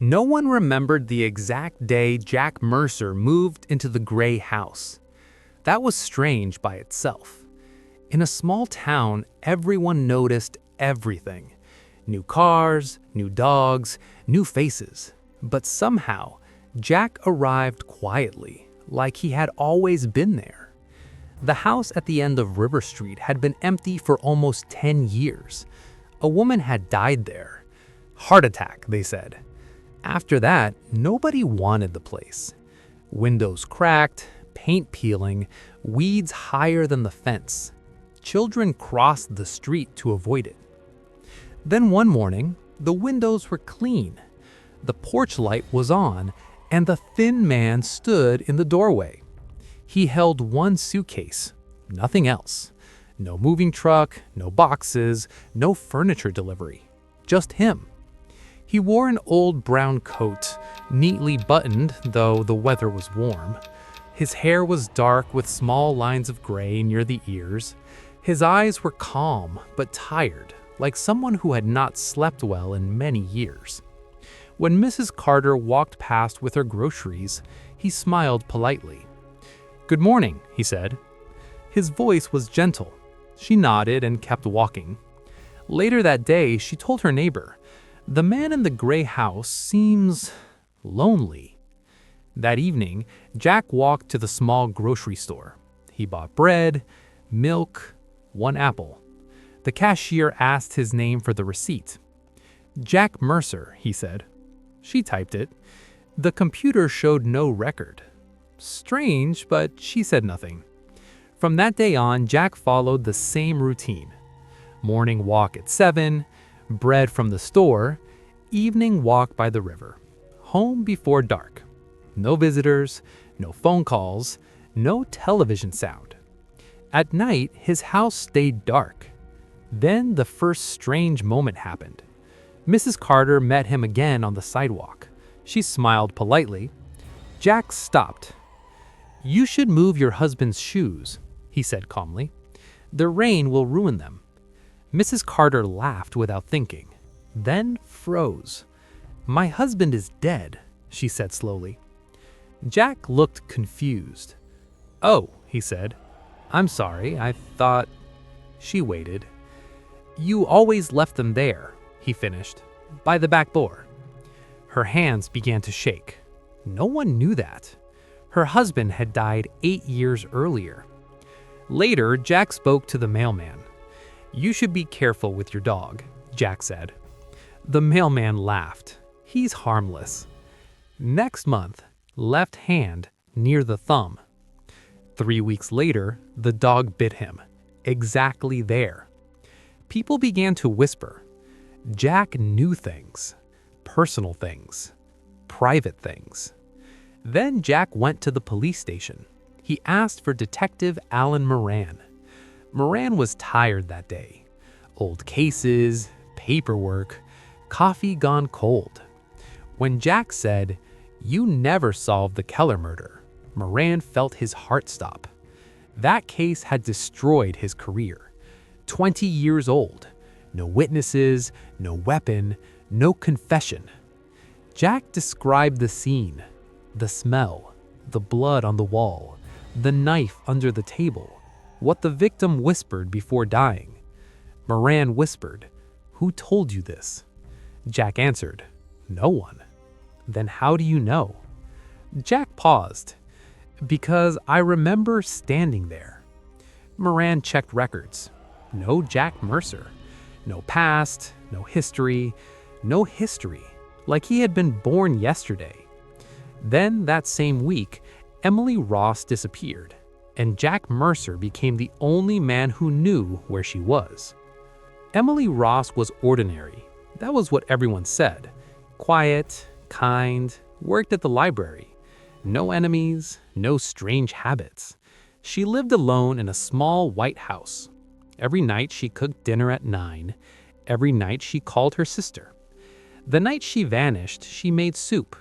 No one remembered the exact day Jack Mercer moved into the gray house. That was strange by itself. In a small town, everyone noticed everything. New cars, new dogs, new faces. But somehow, Jack arrived quietly, like he had always been there. The house at the end of River Street had been empty for almost 10 years. A woman had died there. Heart attack, they said. After that, nobody wanted the place. Windows cracked, paint peeling, weeds higher than the fence. Children crossed the street to avoid it. Then one morning, the windows were clean. The porch light was on, and the thin man stood in the doorway. He held one suitcase, nothing else. No moving truck, no boxes, no furniture delivery. Just him. He wore an old brown coat, neatly buttoned, though the weather was warm. His hair was dark with small lines of gray near the ears. His eyes were calm but tired, like someone who had not slept well in many years. When Mrs. Carter walked past with her groceries, he smiled politely. "Good morning," he said. His voice was gentle. She nodded and kept walking. Later that day, she told her neighbor, "The man in the gray house seems lonely." That evening, Jack walked to the small grocery store. He bought bread, milk, one apple. The cashier asked his name for the receipt. "Jack Mercer," he said. She typed it. The computer showed no record. Strange, but she said nothing. From that day on, Jack followed the same routine. Morning walk at 7, bread from the store, evening walk by the river. Home before dark. No visitors, no phone calls, no television sound. At night, his house stayed dark. Then the first strange moment happened. Mrs. Carter met him again on the sidewalk. She smiled politely. Jack stopped. "You should move your husband's shoes," he said calmly. "The rain will ruin them." Mrs. Carter laughed without thinking, then froze. "My husband is dead," she said slowly. Jack looked confused. "Oh," he said. "I'm sorry, I thought—" She waited. "You always left them there," he finished, "by the back door." Her hands began to shake. No one knew that. Her husband had died 8 years earlier. Later, Jack spoke to the mailman. "You should be careful with your dog," Jack said. The mailman laughed. "He's harmless." Next month, left hand near the thumb. 3 weeks later, the dog bit him, exactly there. People began to whisper. Jack knew things, personal things, private things. Then Jack went to the police station. He asked for Detective Alan Moran. Moran was tired that day. Old cases, paperwork, coffee gone cold. When Jack said, "You never solved the Keller murder," Moran felt his heart stop. That case had destroyed his career. 20 years old. No witnesses, no weapon, no confession. Jack described the scene. The smell, the blood on the wall, the knife under the table, what the victim whispered before dying. Moran whispered, "Who told you this?" Jack answered, "No one." "Then how do you know?" Jack paused. "Because I remember standing there." Moran checked records. No Jack Mercer. No past, no history, like he had been born yesterday. Then that same week, Emily Ross disappeared, and Jack Mercer became the only man who knew where she was. Emily Ross was ordinary. That was what everyone said. Quiet, kind, worked at the library. No enemies, no strange habits. She lived alone in a small white house. Every night she cooked dinner at 9. Every night she called her sister. The night she vanished, she made soup.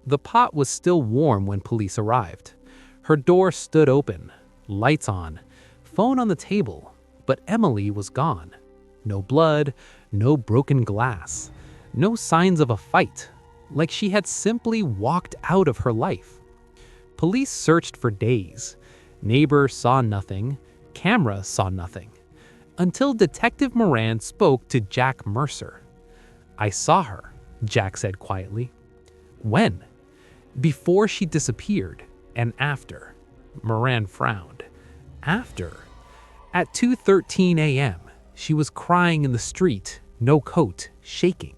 The pot was still warm when police arrived. Her door stood open, lights on, phone on the table, but Emily was gone. No blood, no broken glass, no signs of a fight, like she had simply walked out of her life. Police searched for days. Neighbors saw nothing. Camera saw nothing. Until Detective Moran spoke to Jack Mercer. "I saw her," Jack said quietly. "When?" "Before she disappeared, and after." Moran frowned. "After?" "At 2:13 a.m. She was crying in the street, no coat, shaking."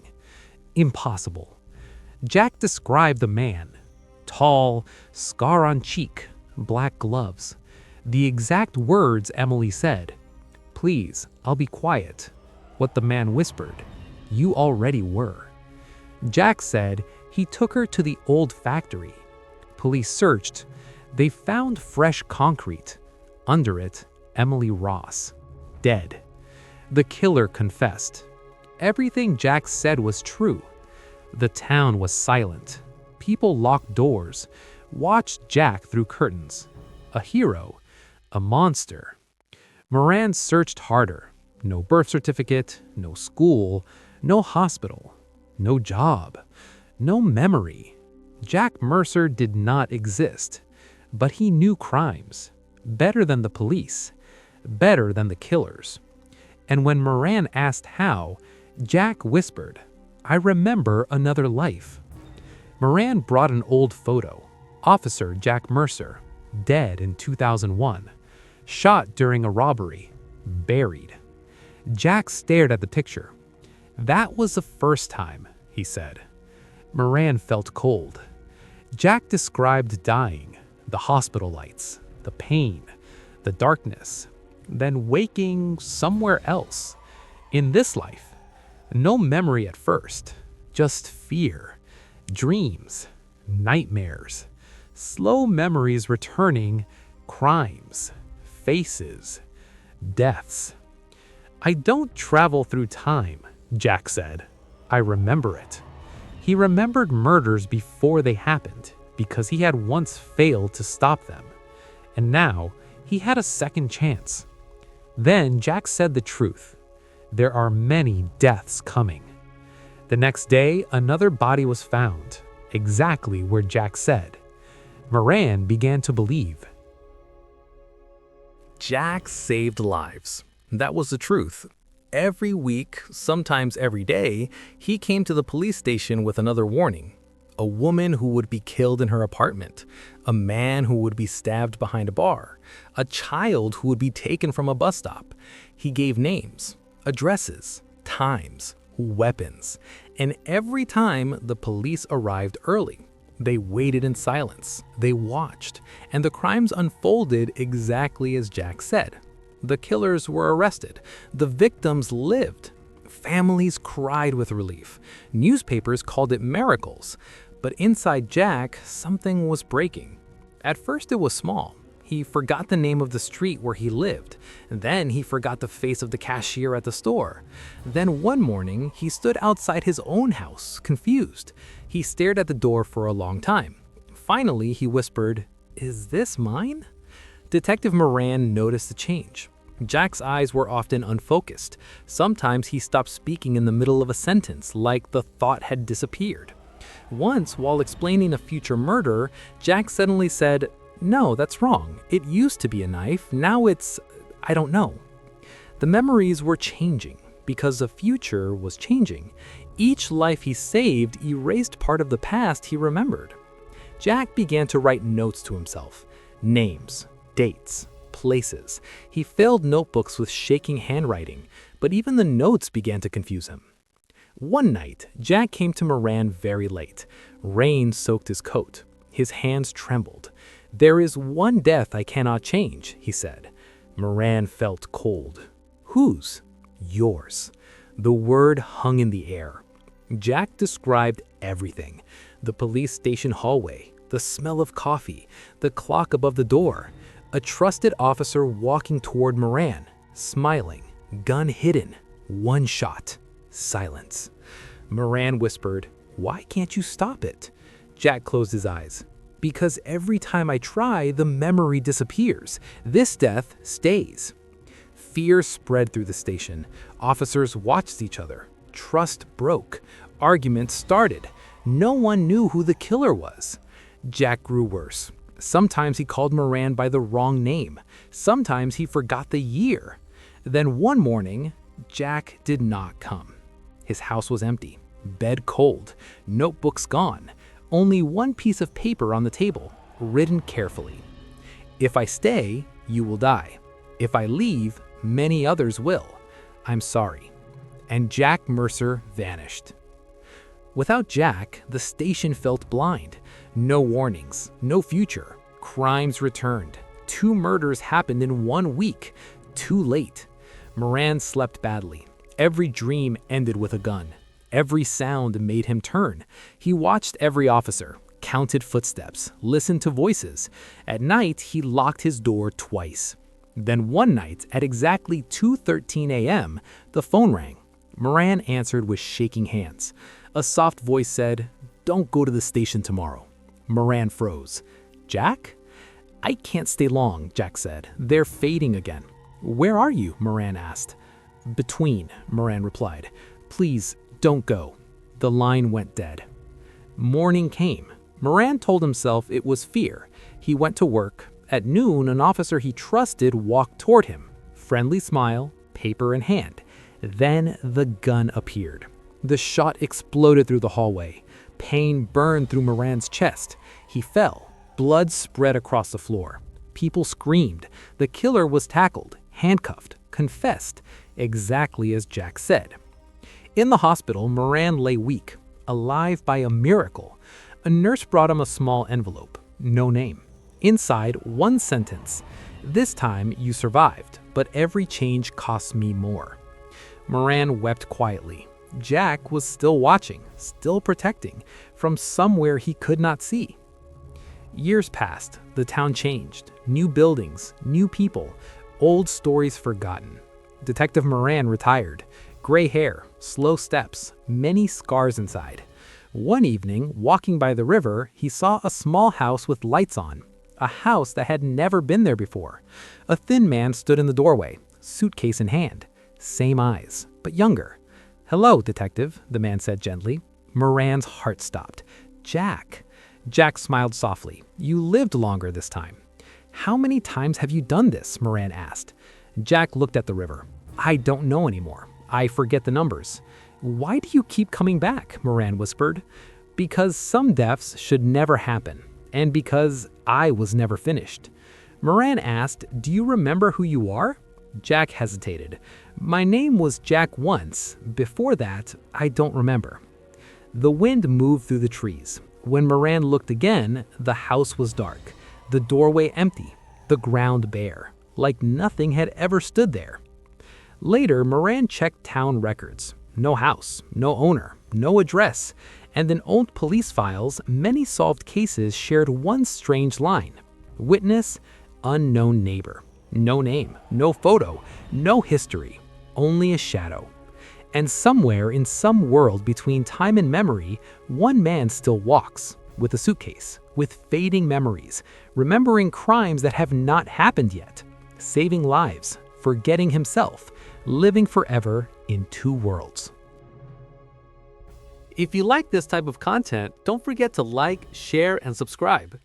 "Impossible." Jack described the man. Tall, scar on cheek, black gloves. The exact words Emily said. "Please, I'll be quiet." What the man whispered. "You already were." Jack said he took her to the old factory. Police searched. They found fresh concrete. Under it, Emily Ross, dead. The killer confessed. Everything Jack said was true. The town was silent. People locked doors, watched Jack through curtains. A hero, a monster. Moran searched harder. No birth certificate, no school, no hospital, no job, no memory. Jack Mercer did not exist, but he knew crimes, better than the police, better than the killers. And when Moran asked how, Jack whispered, "I remember another life." Moran brought an old photo. Officer Jack Mercer, dead in 2001, shot during a robbery, buried. Jack stared at the picture. "That was the first time," he said. Moran felt cold. Jack described dying, the hospital lights, the pain, the darkness, then waking somewhere else. In this life, no memory at first, just fear, dreams, nightmares, slow memories returning, crimes, faces, deaths. "I don't travel through time," Jack said. "I remember it." He remembered murders before they happened because he had once failed to stop them. And now he had a second chance. Then Jack said the truth. There are many deaths coming. The next day, another body was found, exactly where Jack said. Moran began to believe. Jack saved lives. That was the truth. Every week, sometimes every day, he came to the police station with another warning. A woman who would be killed in her apartment, a man who would be stabbed behind a bar, a child who would be taken from a bus stop. He gave names, addresses, times, weapons, and every time the police arrived early, they waited in silence, they watched, and the crimes unfolded exactly as Jack said. The killers were arrested. The victims lived. Families cried with relief. Newspapers called it miracles. But inside Jack, something was breaking. At first it was small. He forgot the name of the street where he lived. Then he forgot the face of the cashier at the store. Then one morning, he stood outside his own house, confused. He stared at the door for a long time. Finally, he whispered, "Is this mine?" Detective Moran noticed the change. Jack's eyes were often unfocused. Sometimes he stopped speaking in the middle of a sentence, like the thought had disappeared. Once, while explaining a future murder, Jack suddenly said, "No, that's wrong. It used to be a knife. Now it's, I don't know." The memories were changing because the future was changing. Each life he saved erased part of the past he remembered. Jack began to write notes to himself, names, dates, places. He filled notebooks with shaking handwriting, but even the notes began to confuse him. One night, Jack came to Moran very late. Rain soaked his coat. His hands trembled. "There is one death I cannot change," he said. Moran felt cold. "Whose?" "Yours." The word hung in the air. Jack described everything. The police station hallway, the smell of coffee, the clock above the door, a trusted officer walking toward Moran, smiling, gun hidden, one shot, silence. Moran whispered, "Why can't you stop it?" Jack closed his eyes. "Because every time I try, the memory disappears. This death stays." Fear spread through the station. Officers watched each other. Trust broke. Arguments started. No one knew who the killer was. Jack grew worse. Sometimes he called Moran by the wrong name. Sometimes he forgot the year. Then one morning, Jack did not come. His house was empty, bed cold, notebooks gone, only one piece of paper on the table, written carefully. If I stay, you will die. If I leave, many others will. I'm sorry. And Jack Mercer vanished. Without Jack, the station felt blind. No warnings, no future. Crimes returned. 2 murders happened in 1 week. Too late. Moran slept badly. Every dream ended with a gun. Every sound made him turn. He watched every officer, counted footsteps, listened to voices. At night, he locked his door twice. Then one night, at exactly 2:13 a.m., the phone rang. Moran answered with shaking hands. A soft voice said, "Don't go to the station tomorrow." Moran froze. "Jack?" "I can't stay long," Jack said. "They're fading again." "Where are you?" Moran asked. "Between," Moran replied. "Please, don't go." The line went dead. Morning came. Moran told himself it was fear. He went to work. At noon, an officer he trusted walked toward him. Friendly smile, paper in hand. Then the gun appeared. The shot exploded through the hallway. Pain burned through Moran's chest. He fell. Blood spread across the floor. People screamed. The killer was tackled, handcuffed, confessed, exactly as Jack said. In the hospital, Moran lay weak, alive by a miracle. A nurse brought him a small envelope. No name. Inside, one sentence. "This time, you survived, but every change costs me more." Moran wept quietly. Jack was still watching, still protecting, from somewhere he could not see. Years passed. The town changed. New buildings, new people, old stories forgotten. Detective Moran retired. Gray hair, slow steps, many scars inside. One evening, walking by the river, he saw a small house with lights on. A house that had never been there before. A thin man stood in the doorway, suitcase in hand. Same eyes, but younger. "Hello, detective," the man said gently. Moran's heart stopped. "Jack." Jack smiled softly. "You lived longer this time." "How many times have you done this?" Moran asked. Jack looked at the river. "I don't know anymore. I forget the numbers." "Why do you keep coming back?" Moran whispered. "Because some deaths should never happen, and because I was never finished." Moran asked, "Do you remember who you are?" Jack hesitated. "My name was Jack once. Before that, I don't remember." The wind moved through the trees. When Moran looked again, the house was dark, the doorway empty, the ground bare, like nothing had ever stood there. Later, Moran checked town records. No house, no owner, no address, and in old police files, many solved cases shared one strange line. Witness, unknown neighbor. No name, no photo, no history, only a shadow. And somewhere in some world between time and memory, one man still walks, with a suitcase, with fading memories, remembering crimes that have not happened yet, saving lives, forgetting himself, living forever in 2 worlds. If you like this type of content, don't forget to like, share, and subscribe.